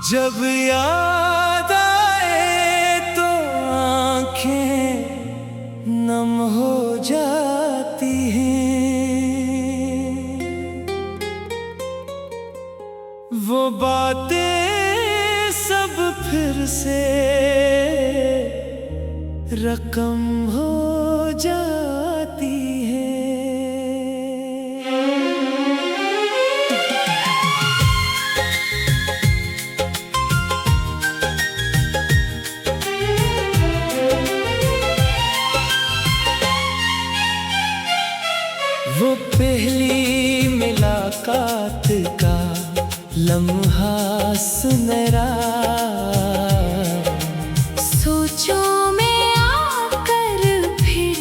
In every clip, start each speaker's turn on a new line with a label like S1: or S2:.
S1: जब याद आए तो आंखें नम हो जाती हैं। वो बातें सब फिर से रकम हो जाती हैं। वो पहली मुलाकात का लम्हा सुनहरा,
S2: सोचों में आकर फिर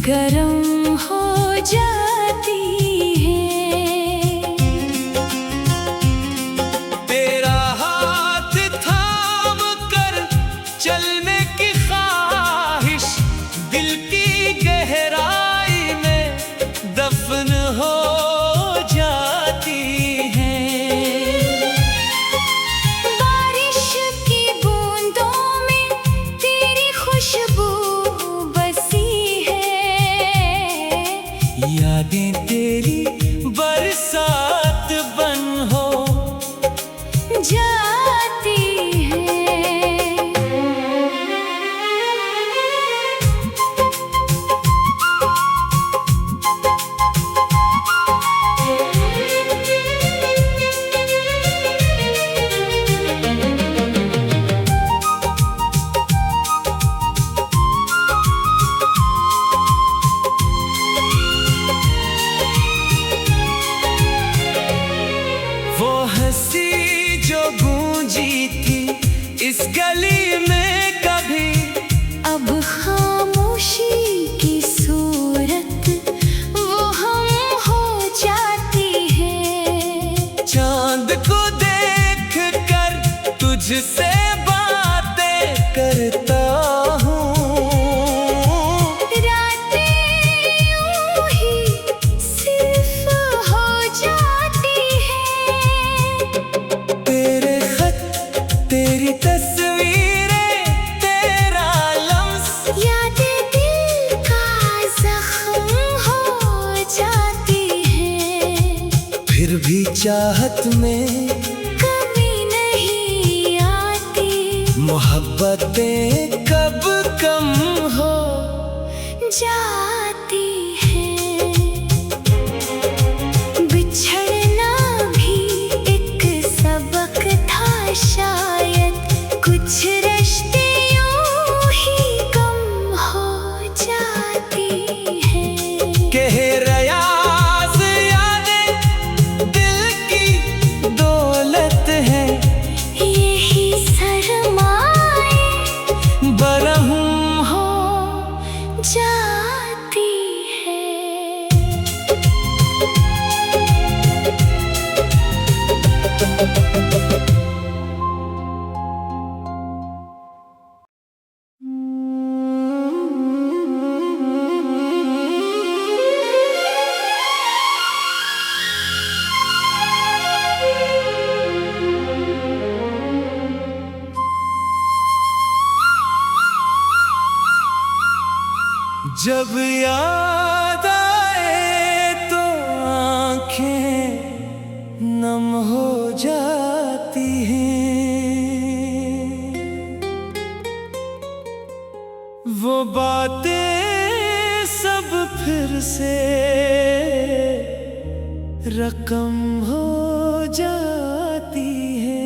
S2: गरम हो जाती है।
S1: तेरा हाथ थाम कर चलने की ख्वाहिश दिल की गहराई में दफन हो जाती है।
S2: बारिश की बूंदों में तेरी खुशबू बसी है।
S1: यादें तेरी बरसात बन हो
S2: जाती है।
S1: वो हंसी जो गूंजी थी इस गली में कभी,
S2: अब खामोशी की सूरत वो हम हो जाती है।
S1: चांद को देख कर तुझसे बातें करता हूँ।
S2: रातें यूं ही सिर्फ हो जाती है।
S1: तेरे खत, तेरी तस्वीरें, तेरा लम्स,
S2: यादें दिल का जख्म हो जाती है।
S1: फिर भी चाहत में
S2: कभी नहीं आती,
S1: मोहब्बतें कब कम हो
S2: जाती है। बिछड़ना भी एक सबक था शायद, कुछ रिश्ते यूं ही कम हो जाती है।
S1: कह रयाज यादें दिल की दौलत है,
S2: यही सरमाए
S1: बरहम
S2: हो जाती है।
S1: जब याद आए तो आंखें नम हो जाती हैं। वो बातें सब फिर से रकम हो जाती हैं।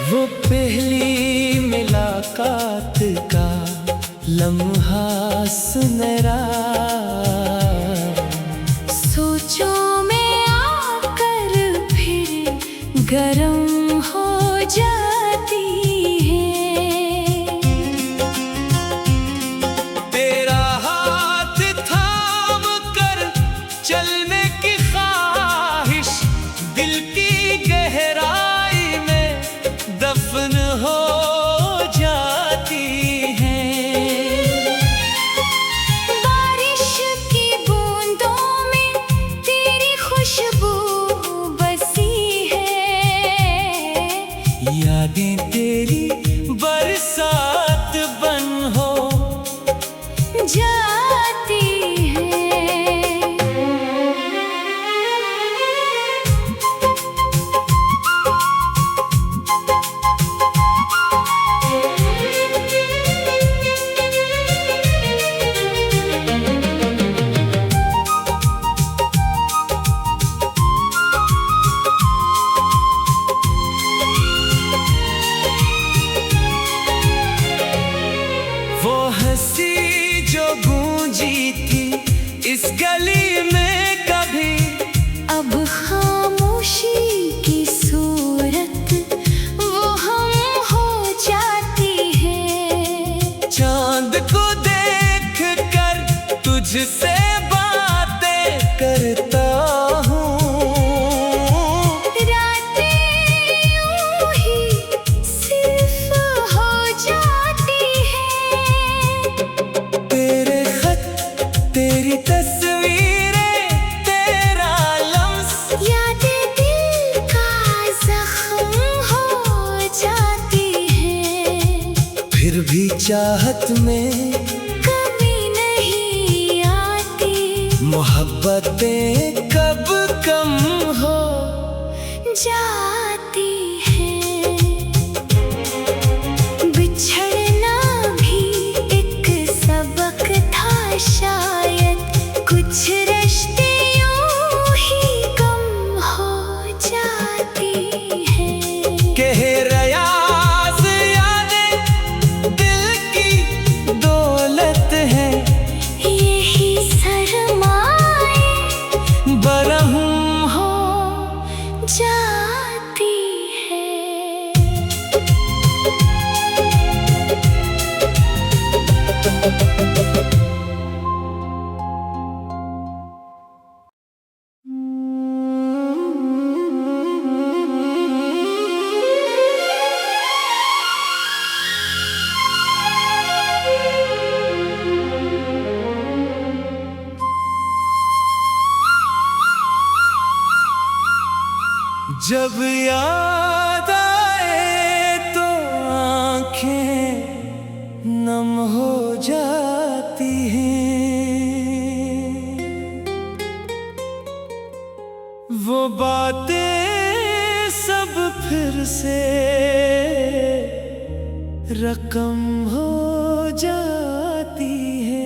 S1: वो पहली मुलाकात का लम्हा सुनहरा,
S2: सोचों में आकर फिर गरम हो जाती है।
S1: तेरा हाथ थाम कर चलने की ख्वाहिश दिल की गहराई में
S2: खामोशी की सूरत वो हम हो जाती है।
S1: चांद को देख कर तुझसे बातें करता हूँ।
S2: रातें यूं ही सिर्फ हो जाती है।
S1: तेरे खत, तेरी तस्वीरें, तेरा लम्स,
S2: यादें दिल का जख्म हो जाती है।
S1: फिर भी चाहत में
S2: कमी नहीं आती।
S1: मोहब्बतें कब कम हो
S2: जाती है। बिछड़ना भी एक सबक था शायद, कुछ रिश्ते यूं ही कम हो जाती है।
S1: कह रियाज यादें दिल की दौलत है।
S2: यही सरमाए
S1: बरहम
S2: हो जाती है।
S1: जब याद आए तो आंखें नम हो जाती हैं। वो बातें सब फिर से रकम हो जाती हैं।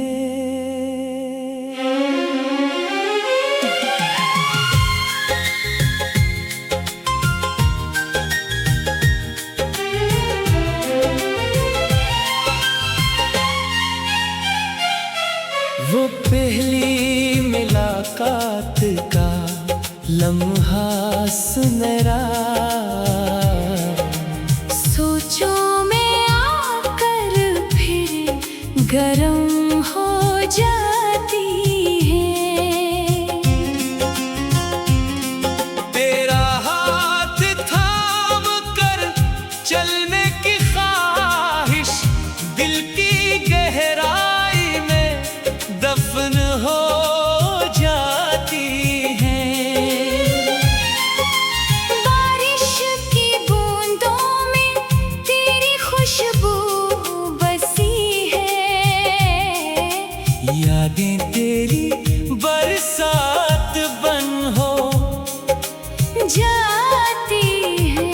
S1: वो पहली मुलाकात का लम्हा सुनहरा,
S2: सोचों में आकर फिर गरम हो जाती है।
S1: तेरा हाथ थाम कर चलने की ख्वाहिश दिल की गहराई में दफन हो जाती है।
S2: बारिश की बूंदों में तेरी खुशबू बसी है।
S1: यादें तेरी बरसात बन हो
S2: जाती है।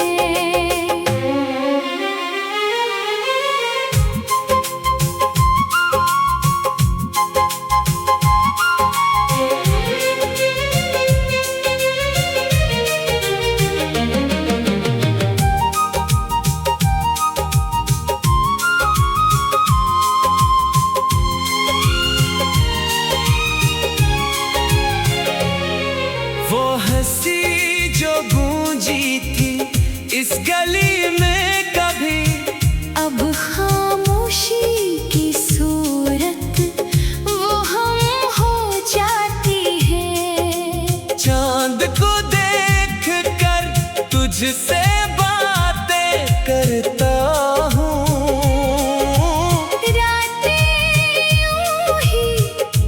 S1: वो हंसी जो गूंजी थी इस गली में कभी,
S2: अब खामोशी की सूरत वो हम हो जाती है।
S1: चांद को देख कर तुझसे बातें करता हूँ।
S2: रातें यूं ही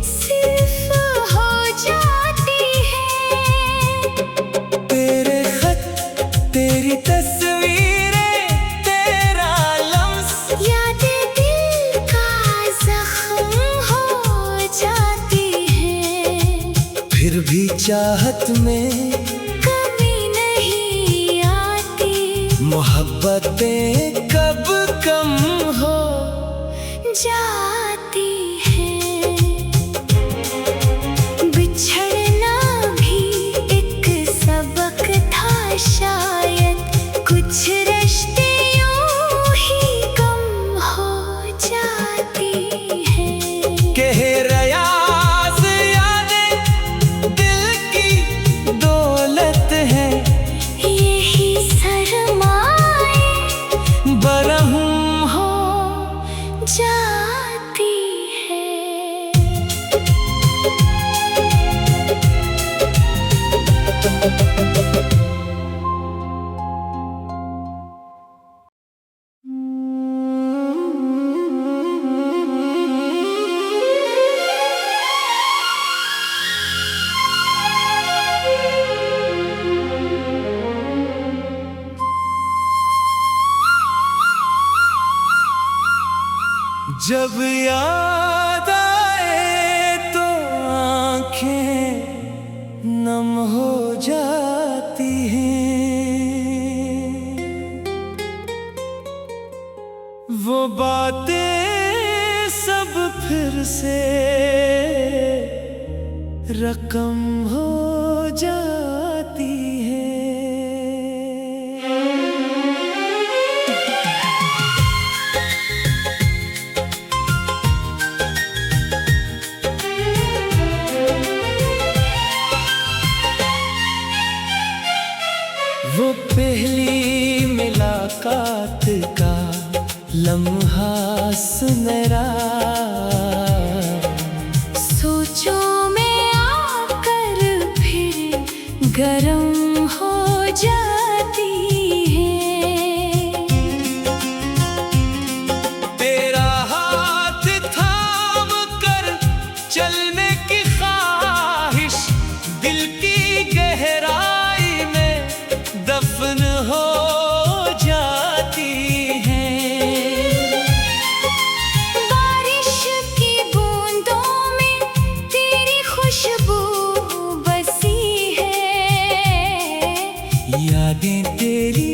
S2: सिर्फ हो जाती है।
S1: तेरे खत, तेरी तस्वीरें, तेरा लम्स,
S2: यादें दिल का जख्म हो जाती है।
S1: फिर भी चाहत में
S2: कमी नहीं आती।
S1: मोहब्बतें कब कम हो
S2: जाती है। बिछड़ना भी एक सबक था शायद, कुछ रिश्ते यूं ही कम हो जाती है।
S1: कह रियाज यादें दिल की दौलत है। जब याद आए तो आंखें नम हो जाती हैं। वो बातें सब फिर से रकम हो जाती है। वो पहली मुलाकात का लम्हा सुनहरा,
S2: सोचो में आकर फिर गरम हो जाती है।
S1: तेरा हाथ थाम कर चलने की ख्वाहिश दिल की गहराई में दफन हो जाती है।
S2: बारिश की बूंदों में तेरी खुशबू बसी है।
S1: यादें तेरी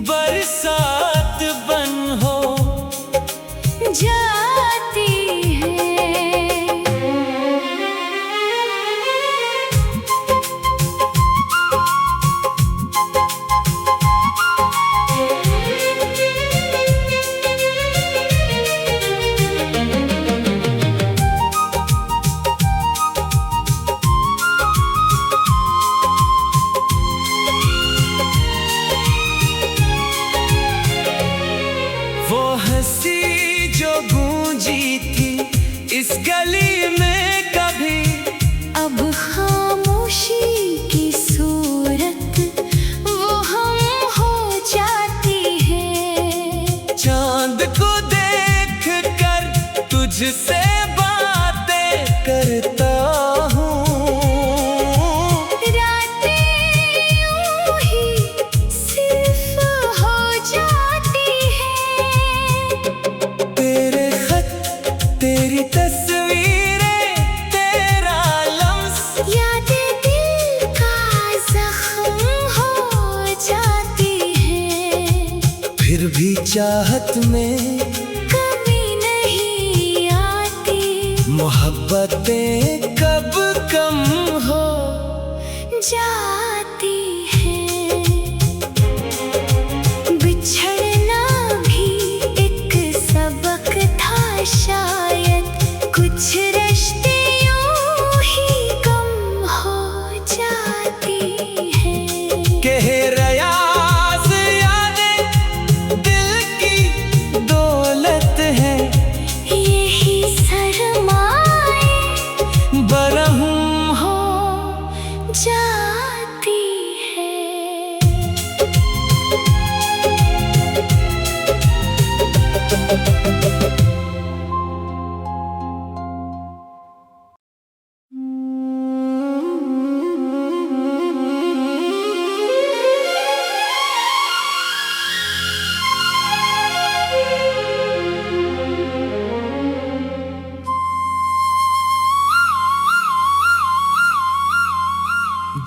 S1: बरसात बन हो
S2: जाती है।
S1: वो हंसी जो गूंजी थी इस गली में कभी,
S2: अब खामोशी की सूरत वो हम हो जाती है।
S1: चांद को देख कर तुझसे बातें करता हूँ।
S2: रातें यूं ही सिर्फ हो जाती है।
S1: तेरे खत, तेरी तस्वीरें, तेरा लम्स,
S2: यादें दिल का जख्म हो जाती है।
S1: फिर भी चाहत में
S2: कभी नहीं आती,
S1: मोहब्बतें कब कम हो
S2: जाती है। बिछड़ना भी एक सबक था शायद, कुछ रिश्ते यूं ही कम हो जाती है।
S1: कह रयाज यादें दिल की दौलत है,
S2: यही सरमाए
S1: बरहम हो
S2: जाती है।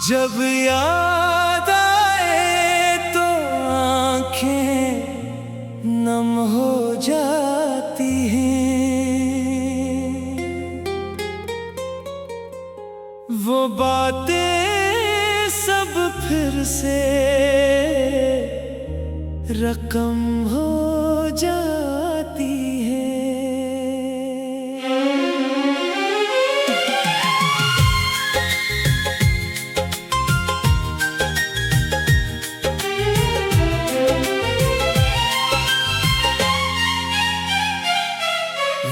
S1: जब याद आए तो आंखें नम हो जाती हैं। वो बातें सब फिर से रकम हो जाती है।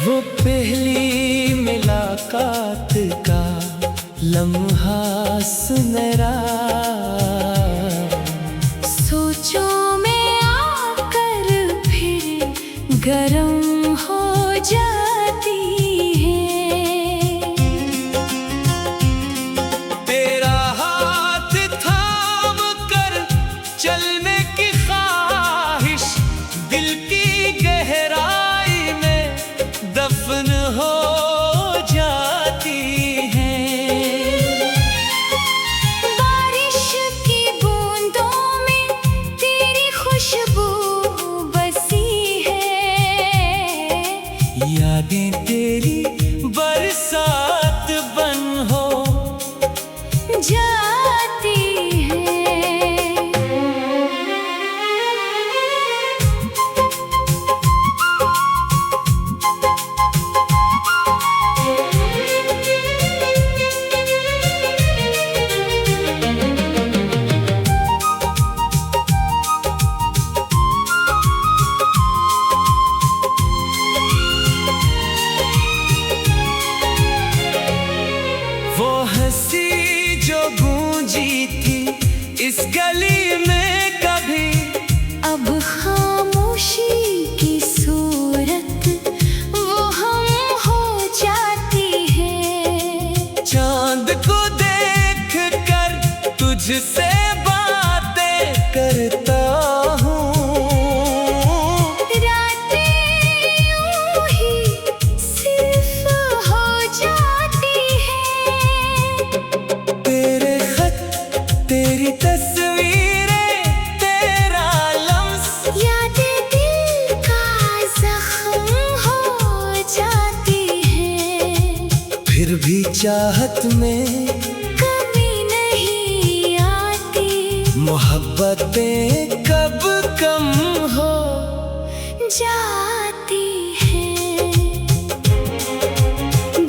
S1: वो पहली मुलाकात का लम्हा सुनहरा,
S2: सोचो में आकर फिर गरम हो जाती है।
S1: तेरा हाथ थाम कर चलने की ख्वाहिश दिल की गहराई में में कभी
S2: अब खामोशी की सूरत वो हम हो जाती है।
S1: चांद को देख कर तुझसे बातें करता हूँ।
S2: रातें यूं ही सिर्फ हो जाती है।
S1: तेरे खत, तेरी तस्वीरें, तेरा लम्स,
S2: यादें दिल का जख्म हो जाती है।
S1: फिर भी चाहत में
S2: कभी नहीं आती,
S1: मोहब्बतें कब कम हो
S2: जाती है।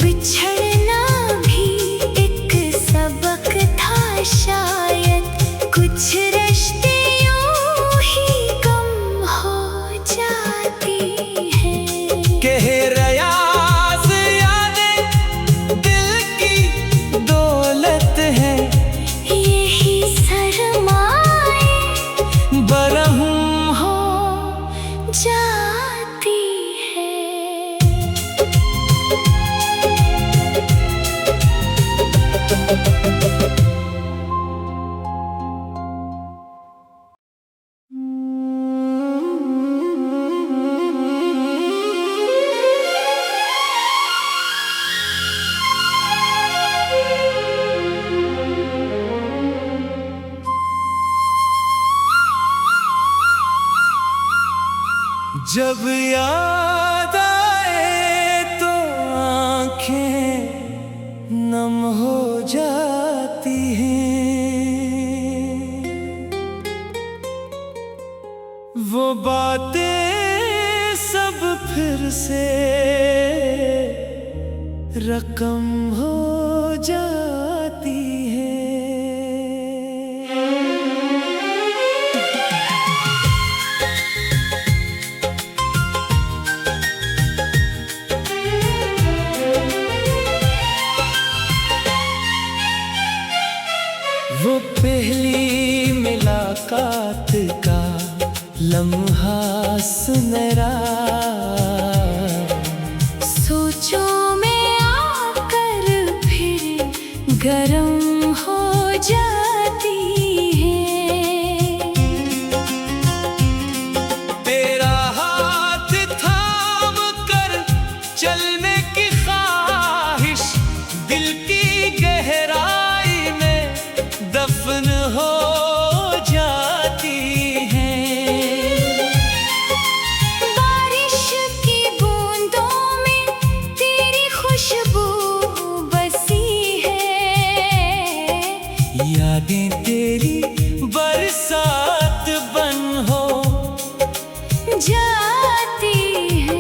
S2: बिछड़ना भी एक सबक था शायद, कुछ रिश्ते यूं ही कम हो जाती है।
S1: कह रियाज यादें दिल की दौलत है,
S2: यही सरमाए
S1: बरहम
S2: हो जाती है।
S1: जब याद आए तो आंखें नम हो जाती हैं। वो बातें सब फिर से रकम हो जाती हैं। वो पहली मुलाकात का लम्हा सुनहरा,
S2: सोचों में आकर फिर गरम हो जाती है।
S1: तेरा हाथ थाम कर चलने की ख्वाहिश दिल की गहराई में दफन हो जाती है।
S2: बारिश की बूंदों में तेरी खुशबू बसी है।
S1: यादें तेरी बरसात बन हो
S2: जाती है।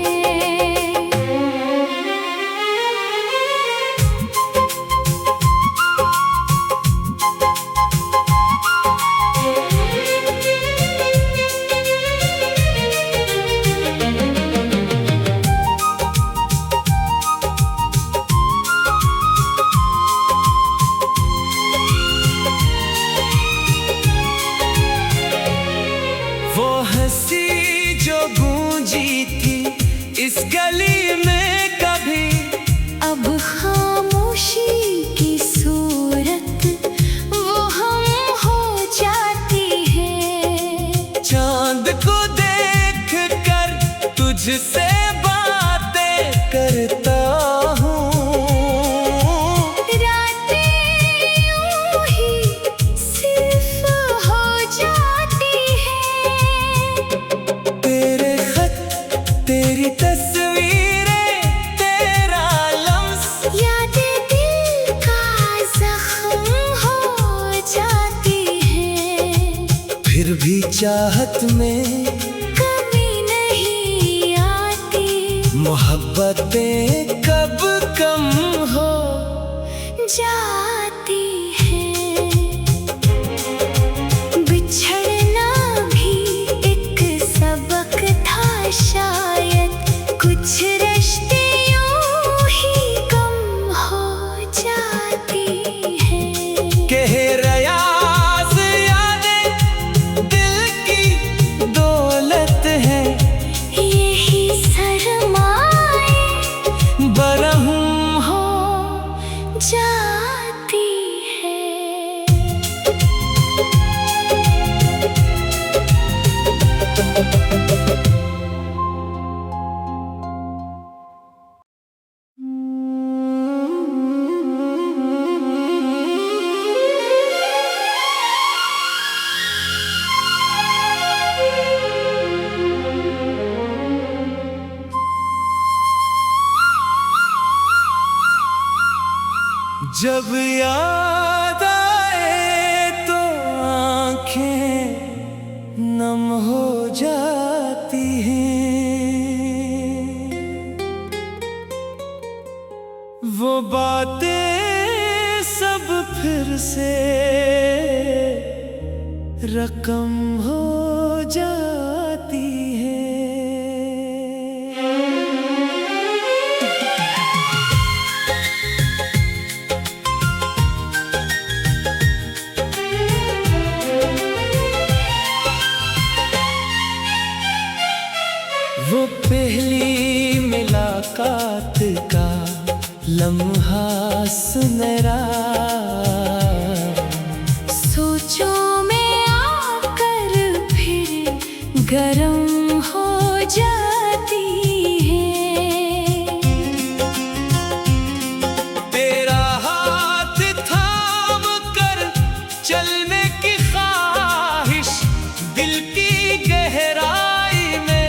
S1: वो हंसी जो गूंजी थी इस गली में कभी
S2: अब खामोशी की सूरत वो हम हो जाती है।
S1: चांद को देख कर तुझसे बातें करता हूँ।
S2: रातें यूं ही सिर्फ हो जाती है।
S1: तेरे खत, तेरी तस्वीरें, तेरा लम्स,
S2: यादें दिल का जख्म हो जाती है।
S1: फिर भी चाहत में
S2: कभी नहीं आती,
S1: मोहब्बतें कब कम हो
S2: जाती है। बिछड़ना भी एक सबक था शायद, कुछ रिश्ते यूं ही कम हो जाती है।
S1: कह रियाज यादें जब याद आए तो आंखें नम हो जाती हैं। वो बातें सब फिर से रकम हो जाती है। वो पहली मुलाकात का लम्हा सुनहरा,
S2: सोचो में आकर फिर गरम हो जाती है।
S1: तेरा हाथ थाम कर चलने की ख्वाहिश दिल की गहराई में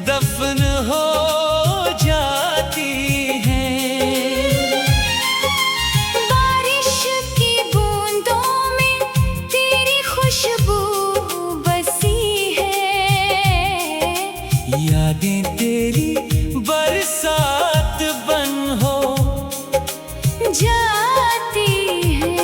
S1: दफन हो जाती है।
S2: बारिश की बूंदों में तेरी खुशबू बसी है।
S1: यादें तेरी बरसात बन हो
S2: जाती है।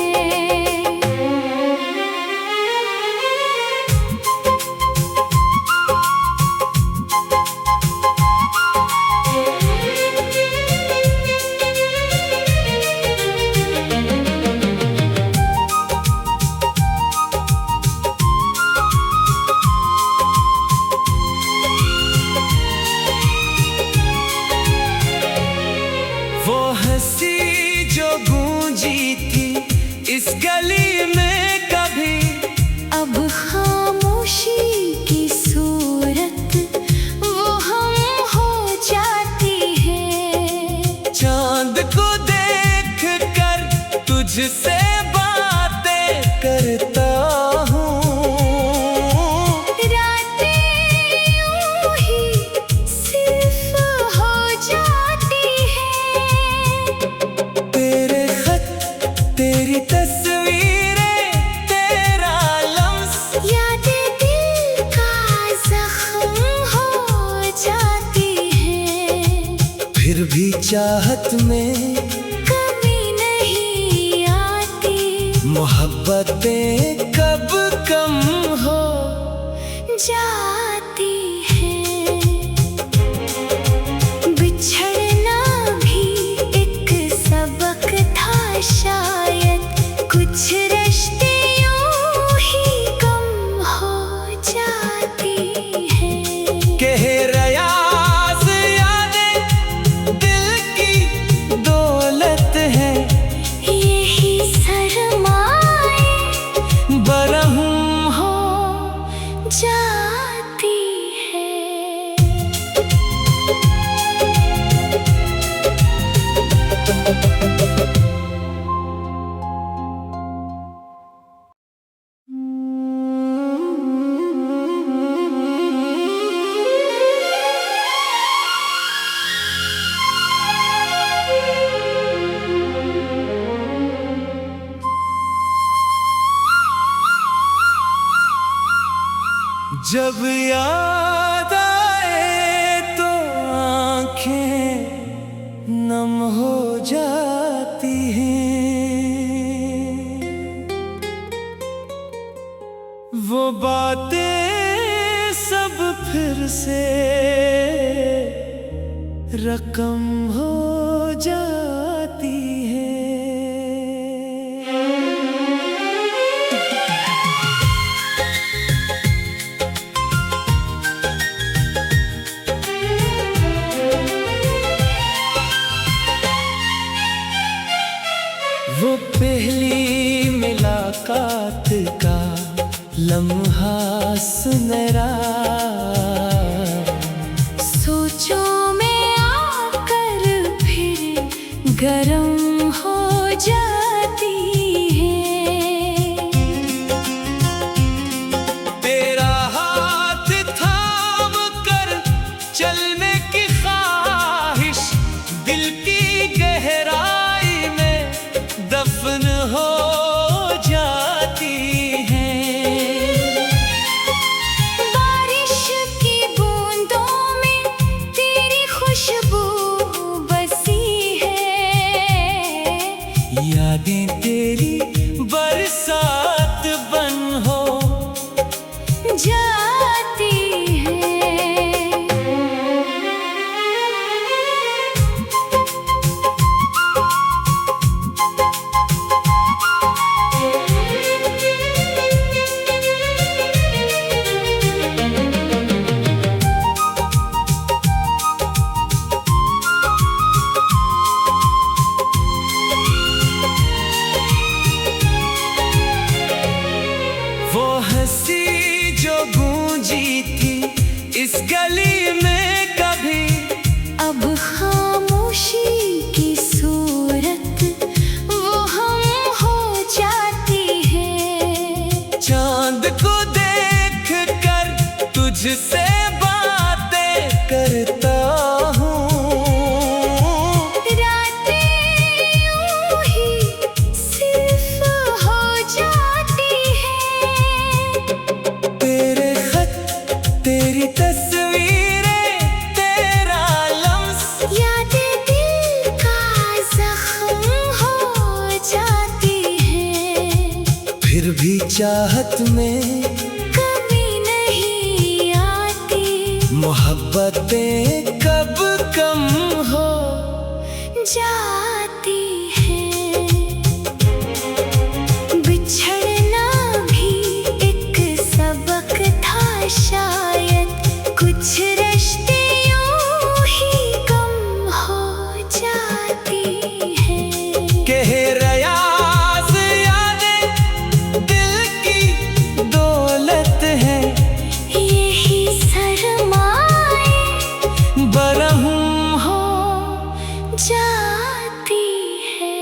S1: वो हंसी जो गूंजी थी इस गली में कभी,
S2: अब खामोशी की सूरत वो हम हो जाती है।
S1: चांद को देख कर तुझसे बातें करता हूँ।
S2: रातें यूं ही सिर्फ हो जाती है।
S1: तेरे खत, तेरी तस्वीरें, तेरा लम्स,
S2: यादें दिल का जख्म हो जाती है।
S1: फिर भी चाहत में
S2: कभी नहीं आती,
S1: मोहब्बतें कब कम हो
S2: जाती है। बिछड़ना भी एक सबक था शायद, कुछ रिश्ते यूं ही कम हो जाती है।
S1: कह रियाज यादें दिल की दौलत है,
S2: यही सरमाए
S1: बरहम
S2: हो जाती है।
S1: जब याद आए तो आंखें नम हो जाती हैं। वो बातें सब फिर से रकम हो जाती है। वो पहली मुलाकात का लम्हा सुनहरा,
S2: सोचो में आकर फिर गरम हो जाती है।
S1: तेरा हाथ थाम कर चलने की ख्वाहिश दिल की गहराई में
S2: जाती है।
S1: वो हंसी जो गूंजी थी इस गली में कभी,
S2: अब खामोशी की सूरत वो हम हो जाती है।
S1: चांद को देख कर तुझसे बातें करता हूँ।
S2: रातें यूं ही सिर्फ हो जाती है।
S1: तेरे खत, तेरी तस्वीरें, तेरा लम्स,
S2: यादें दिल का जख्म हो जाती है।
S1: फिर भी चाहत में
S2: कभी नहीं आती,
S1: मोहब्बतें कब कम हो
S2: जाती है। बिछड़ना भी एक सबक था शायद, कुछ रिश्ते यूं ही कम हो जाती है।
S1: कह रयाज यादें दिल की दौलत है,
S2: यही सरमाए
S1: बरहम हो
S2: जाती है।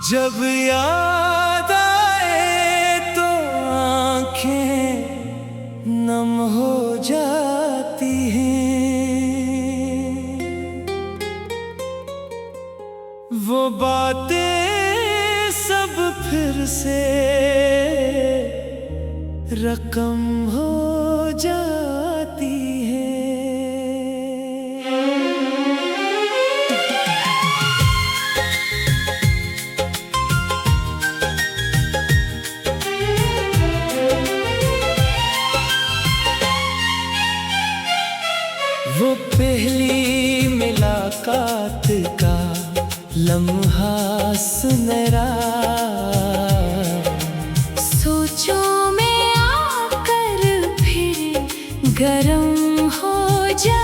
S1: जब याद आए तो आंखें नम हो जाती हैं। वो बातें सब फिर से रकम हो जाती हैं। वो पहली मुलाकात का लम्हा सुनहरा,
S2: सोचों में आकर फिर गरम हो जा